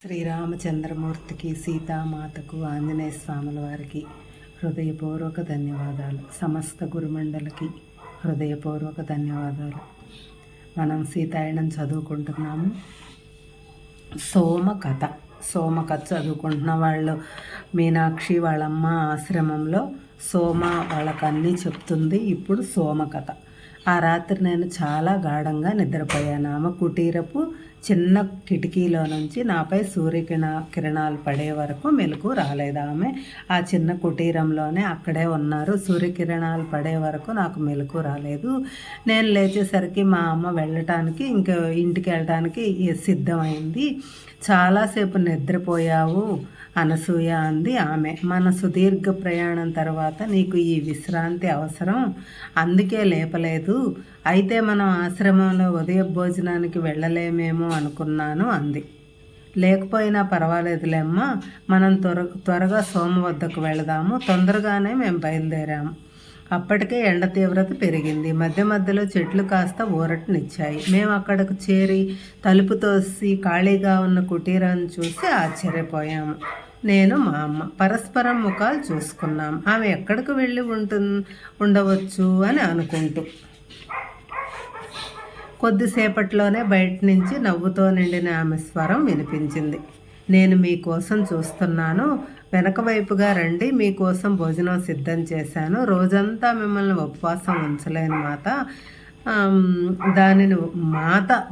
శ్రీరామచంద్రమూర్తికి, సీతామాతకు, ఆంజనేయ స్వాముల వారికి హృదయపూర్వక ధన్యవాదాలు. సమస్త గురుమండలికి హృదయపూర్వక ధన్యవాదాలు. మనం సీతాయనం చదువుకుంటున్నాము. సోమకథ చదువుకుంటున్న వాళ్ళు మీనాక్షి వాళ్ళమ్మ ఆశ్రమంలో సోమ వాళ్ళకు అన్నీ చెప్తుంది. ఇప్పుడు సోమకథ. ఆ రాత్రి నేను చాలా గాఢంగా నిద్రపోయాను. ఆమె కుటీరపు చిన్న కిటికీలో నుంచి నాపై కిరణాలు పడే వరకు మెలకు రాలేదు. ఆమె ఆ చిన్న కుటీరంలోనే అక్కడే ఉన్నారు. సూర్యకిరణాలు పడే వరకు నాకు మెలకు రాలేదు. నేను లేచేసరికి మా అమ్మ వెళ్ళటానికి ఇంటికి వెళ్ళటానికి సిద్ధమైంది. చాలాసేపు నిద్రపోయావు అనసూయ అంది ఆమె. మన సుదీర్ఘ ప్రయాణం తర్వాత నీకు ఈ విశ్రాంతి అవసరం, అందుకే లేపలేదు. అయితే మనం ఆశ్రమంలో ఉదయ భోజనానికి వెళ్ళలేమేమో అనుకున్నాను అంది. లేకపోయినా పర్వాలేదులేమ్మా, మనం త్వరగా సోమ వద్దకు వెళదాము. తొందరగానే మేము బయలుదేరాము. అప్పటికే ఎండ తీవ్రత పెరిగింది. మధ్య మధ్యలో చెట్లు కాస్త ఊరటనిచ్చాయి. మేము అక్కడకు చేరి తలుపు తోసి ఖాళీగా ఉన్న కుటీరాన్ని చూసి ఆశ్చర్యపోయాము. నేను మా అమ్మ పరస్పరం ముఖాలు చూసుకున్నాం. ఆమె ఎక్కడికి వెళ్ళి ఉండవచ్చు అని అనుకుంటూ కొద్దిసేపట్లోనే బయట నుంచి నవ్వుతో నిండిన ఆమె స్వరం వినిపించింది. నేను మీకోసం చూస్తున్నాను, వెనక వైపుగా రండి, మీకోసం భోజనం సిద్ధం చేశాను. రోజంతా మిమ్మల్ని ఉపవాసం ఉంచలేను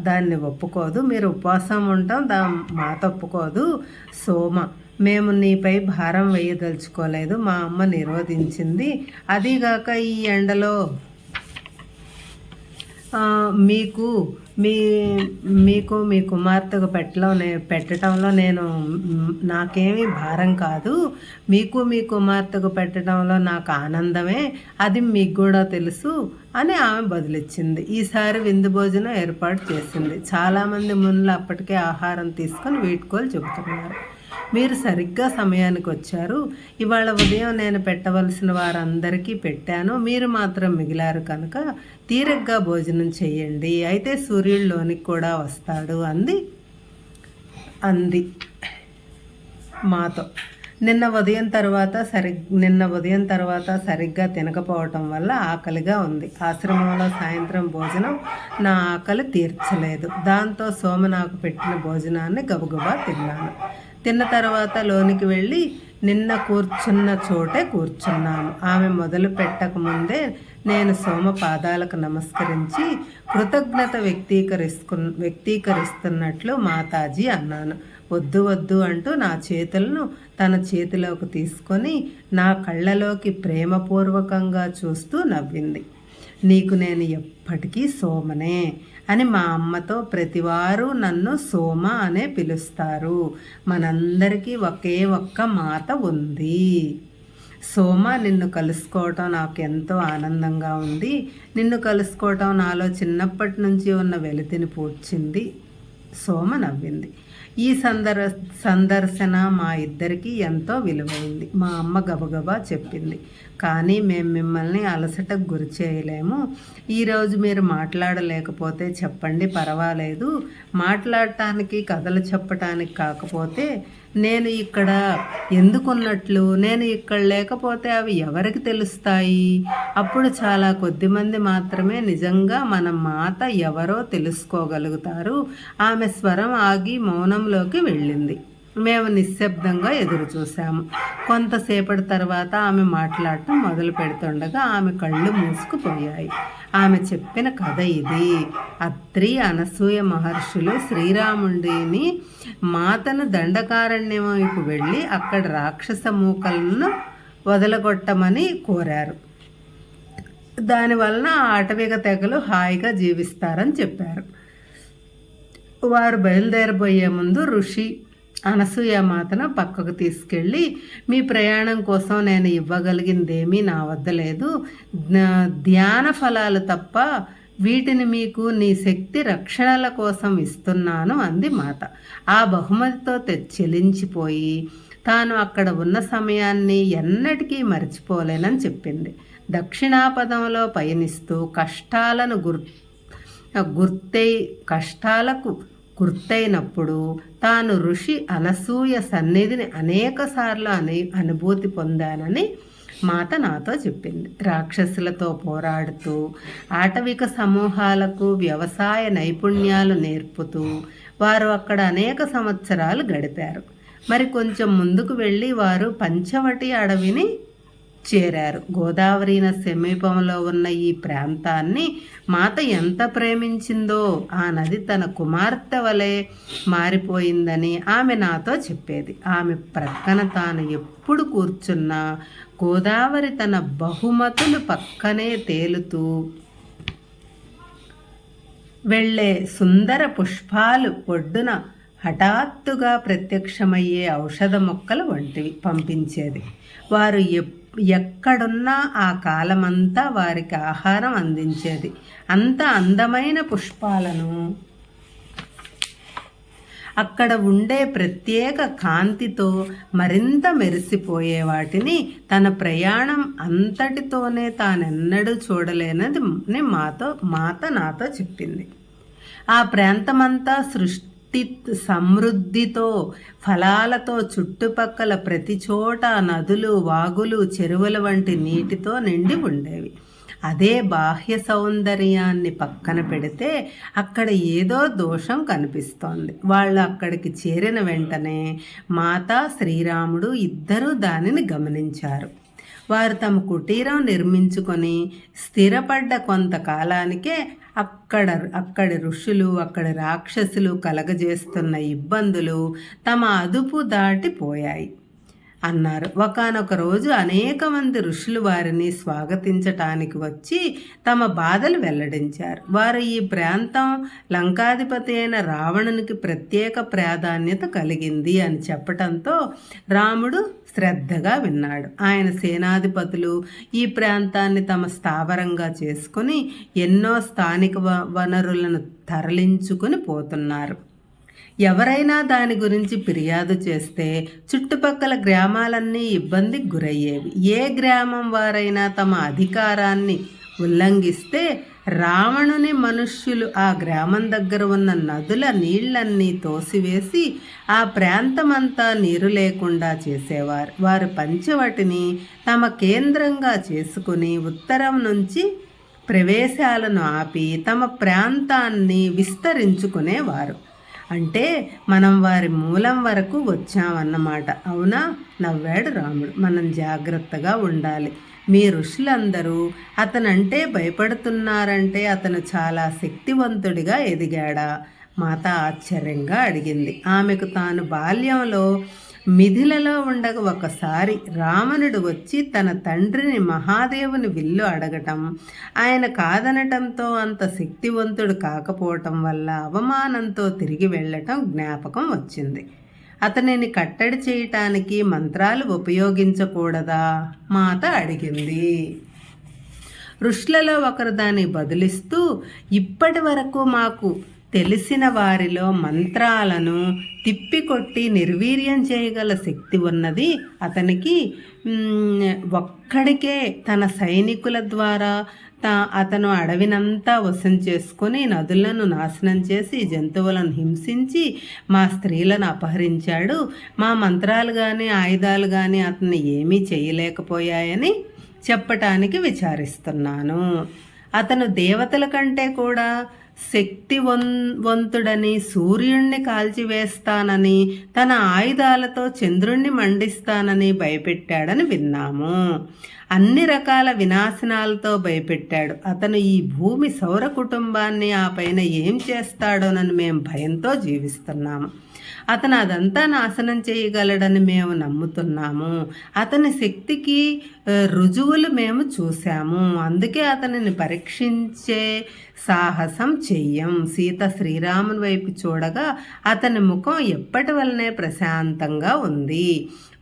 దాన్ని ఒప్పుకోదు. మీరు ఉపవాసం ఉంటాం మాత ఒప్పుకోదు. సోమ, మేము నీపై భారం వేయదలుచుకోలేదు, మా అమ్మ నిరోధించింది. అదీగాక ఈ ఎండలో మీకు మీ కుమార్తెకు పెట్టడంలో నాకేమీ భారం కాదు. మీకు మీ కుమార్తెకు పెట్టడంలో నాకు ఆనందమే, అది మీకు కూడా తెలుసు అని ఆమె బదులిచ్చింది. ఈసారి విందు భోజనం ఏర్పాటు చేసింది. చాలామంది మునులు అప్పటికే ఆహారం తీసుకొని వీడ్కోలు చెబుతున్నారు. మీరు సరిగ్గా సమయానికి వచ్చారు. ఇవాళ ఉదయం నేను పెట్టవలసిన వారందరికీ పెట్టాను, మీరు మాత్రం మిగిలారు కనుక తీరిగ్గా భోజనం చేయండి. అయితే సూర్యుడిలోనికి కూడా వస్తాడు అంది మాతో. నిన్న ఉదయం తర్వాత సరిగ్గా తినకపోవటం వల్ల ఆకలిగా ఉంది. ఆశ్రమంలో సాయంత్రం భోజనం నా ఆకలి తీర్చలేదు. దాంతో సోమ నాకు పెట్టిన భోజనాన్ని గబగబా తిన్నాను. తిన్న తర్వాత లోనికి వెళ్ళి నిన్న కూర్చున్న చోటే కూర్చున్నాను. ఆమె మొదలు పెట్టకముందే నేను సోమ పాదాలకు నమస్కరించి కృతజ్ఞత వ్యక్తీకరిస్తున్నట్లు మాతాజీ అన్నాను. వద్దు అంటూ నా చేతులను తన చేతిలోకి తీసుకొని నా కళ్ళలోకి ప్రేమపూర్వకంగా చూస్తూ నవ్వింది. నీకు నేను ఎప్పటికీ సోమనే అని మా అమ్మతో ప్రతివారు నన్ను సోమ అనే పిలుస్తారు. మనందరికీ ఒకే ఒక్క మాత ఉంది. సోమ, నిన్ను కలుసుకోవటం నాకు ఎంతో ఆనందంగా ఉంది. నిన్ను కలుసుకోవటం నాలో చిన్నప్పటి నుంచి ఉన్న వెలితిని పూడ్చింది. సోమ నవ్వింది. ఈ సందర్శన మా ఇద్దరికీ ఎంతో విలువైంది, మా అమ్మ గబగబా చెప్పింది. కానీ మేము మిమ్మల్ని అలసటకు గురి చేయలేము. ఈరోజు మీరు మాట్లాడలేకపోతే చెప్పండి, పర్వాలేదు. మాట్లాడటానికి కథలు చెప్పటానికి కాకపోతే నేను ఇక్కడ ఎందుకున్నట్లు, నేను ఇక్కడ లేకపోతే అవి ఎవరికి తెలుస్తాయి? అప్పుడు చాలా కొద్దిమంది మాత్రమే నిజంగా మన మాత ఎవరో తెలుసుకోగలుగుతారు. ఆమె స్వరం ఆగి మౌనంలోకి వెళ్ళింది. మేము నిశ్శబ్దంగా ఎదురు చూసాము. కొంతసేపటి తర్వాత ఆమె మాట్లాడటం మొదలు పెడుతుండగా ఆమె కళ్ళు మూసుకుపోయాయి. ఆమె చెప్పిన కథ ఇది. అత్రి, అనసూయ మహర్షులు శ్రీరాముడిని మాతను దండకారణ్యం వైపు వెళ్ళి అక్కడ రాక్షస మూకలను వదలగొట్టమని కోరారు. దానివలన ఆ అటవిక తెగలు హాయిగా జీవిస్తారని చెప్పారు. వారు బయలుదేరబోయే ముందు ఋషి అనసూయ మాతను పక్కకు తీసుకెళ్ళి, మీ ప్రయాణం కోసం నేను ఇవ్వగలిగిందేమీ నా వద్ద లేదు, ధ్యాన ఫలాలు తప్ప, వీటిని మీకు నీ శక్తి రక్షణల కోసం ఇస్తున్నాను అంది మాత. ఆ బహుమతితో చెలించిపోయి తాను అక్కడ ఉన్న సమయాన్ని ఎన్నటికీ మర్చిపోలేనని చెప్పింది. దక్షిణాపదంలో పయనిస్తూ కష్టాలకు గుర్తైనప్పుడు తాను ఋషి అనసూయ సన్నిధిని అనేకసార్లు అనుభూతి పొందానని మాత నాతో చెప్పింది. రాక్షసులతో పోరాడుతూ ఆటవిక సమూహాలకు వ్యవసాయ నైపుణ్యాలు నేర్పుతూ వారు అక్కడ అనేక సంవత్సరాలు గడిపారు. మరి కొంచెం ముందుకు వెళ్ళి వారు పంచవటి అడవిని చేరారు. గోదావరి సమీపంలో ఉన్న ఈ ప్రాంతాన్ని మాత ఎంత ప్రేమించిందో, ఆ నది తన కుమార్తె వలె మారిపోయిందని ఆమె నాతో చెప్పేది. ఆమె ప్రక్కన తాను ఎప్పుడు కూర్చున్నా గోదావరి తన బహుమతులు పక్కనే తేలుతూ వెళ్ళే సుందర పుష్పాలు ఒడ్డున హఠాత్తుగా ప్రత్యక్షమయ్యే ఔషధ మొక్కలు వంటివి పంపించేది. వారు ఎక్కడున్నా ఆ కాలమంతా వారికి ఆహారం అందించేది. అంత అందమైన పుష్పాలను అక్కడ ఉండే ప్రత్యేక కాంతితో మరింత మెరిసిపోయే వాటిని తన ప్రయాణం అంతటితోనే తానెన్నడూ చూడలేనది మాత నాతో చెప్పింది. ఆ ప్రాంతమంతా సమృద్ధితో ఫలాలతో చుట్టుపక్కల ప్రతి చోట నదులు, వాగులు, చెరువుల వంటి నీటితో నిండి ఉండేవి. అదే బాహ్య సౌందర్యాన్ని పక్కన పెడితే అక్కడ ఏదో దోషం కనిపిస్తోంది. వాళ్ళు అక్కడికి చేరిన వెంటనే మాత, శ్రీరాముడు ఇద్దరూ దానిని గమనించారు. వారు తమ కుటీరం నిర్మించుకొని స్థిరపడ్డ కొంతకాలానికే అక్కడి ఋషులు, అక్కడి రాక్షసులు కలగజేస్తున్న ఇబ్బందులు తమ అదుపు దాటిపోయాయి అన్నారు. ఒకానొక రోజు అనేక మంది ఋషులు వారిని స్వాగతించటానికి వచ్చి తమ బాధలు వెల్లడించారు. వారు ఈ ప్రాంతం లంకాధిపతి అయిన రావణునికి ప్రత్యేక ప్రాధాన్యత కలిగింది అని చెప్పటంతో రాముడు శ్రద్ధగా విన్నాడు. ఆయన సేనాధిపతులు ఈ ప్రాంతాన్ని తమ స్థావరంగా చేసుకుని ఎన్నో స్థానిక వనరులను తరలించుకుని పోతున్నారు. ఎవరైనా దాని గురించి ఫిర్యాదు చేస్తే చుట్టుపక్కల గ్రామాలన్నీ ఇబ్బందికి గురయ్యేవి. ఏ గ్రామం వారైనా తమ అధికారాన్ని ఉల్లంఘిస్తే రావణుని మనుష్యులు ఆ గ్రామం దగ్గర ఉన్న నదుల నీళ్లన్నీ తోసివేసి ఆ ప్రాంతమంతా నీరు లేకుండా చేసేవారు. వారు పంచవటిని తమ కేంద్రంగా చేసుకుని ఉత్తరం నుంచి ప్రవేశాలను ఆపి తమ ప్రాంతాన్ని విస్తరించుకునేవారు. అంటే మనం వారి మూలం వరకు వచ్చామన్నమాట. అవునా? నవ్వాడు రాముడు. మనం జాగ్రత్తగా ఉండాలి. మీ ఋషులందరూ అతనంటే భయపడుతున్నారంటే అతను చాలా శక్తివంతుడిగా ఎదిగాడా? మాత ఆశ్చర్యంగా అడిగింది. ఆమెకు తాను బాల్యంలో మిథిలలో ఉండగా ఒకసారి రావణుడు వచ్చి తన తండ్రిని మహాదేవుని విల్లు అడగటం, ఆయన కాదనటంతో అంత శక్తివంతుడు కాకపోవటం వల్ల అవమానంతో తిరిగి వెళ్ళటం జ్ఞాపకం వచ్చింది. అతనిని కట్టడి చేయటానికి మంత్రాలు ఉపయోగించకూడదా? మాత అడిగింది. ఋషులలో ఒకరు దాన్ని బదులిస్తూ, ఇప్పటి వరకు మాకు తెలిసిన వారిలో మంత్రాలను తిప్పికొట్టి నిర్వీర్యం చేయగల శక్తి ఉన్నది అతనికి ఒక్కడికే. తన సైనికుల ద్వారా అతను అడవినంతా వశం చేసుకొని నదులను నాశనం చేసి జంతువులను హింసించి మా స్త్రీలను అపహరించాడు. మా మంత్రాలు కానీ ఆయుధాలు కానీ అతన్ని ఏమీ చేయలేకపోయాయని చెప్పటానికి విచారిస్తున్నాను. అతను దేవతల కంటే కూడా శక్తివంతుడని, సూర్యుణ్ణి కాల్చివేస్తానని, తన ఆయుధాలతో చంద్రుణ్ణి మండిస్తానని భయపెట్టాడని విన్నాము. అన్ని రకాల వినాశనాలతో భయపెట్టాడు. అతను ఈ భూమి సౌర కుటుంబాన్ని ఆ పైన ఏం చేస్తాడోనని మేము భయంతో జీవిస్తున్నాము. అతను అదంతా నాశనం చేయగలడని మేము నమ్ముతున్నాము. అతని శక్తికి రుజువులు మేము చూసాము. అందుకే అతనిని పరీక్షించే సాహసం చెయ్యం. సీత శ్రీరాముని వైపు చూడగా అతని ముఖం ఎప్పటి వల్లనే ప్రశాంతంగా ఉంది.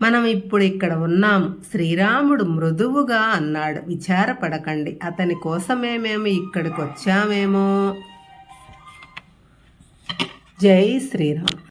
మనం ఇప్పుడు ఇక్కడ ఉన్నాము. శ్రీరాముడు మృదువుగా అన్నాడు. విచారపడకండి, అతని కోసమే మేము ఇక్కడికి వచ్చామేమో. జై శ్రీరామ్.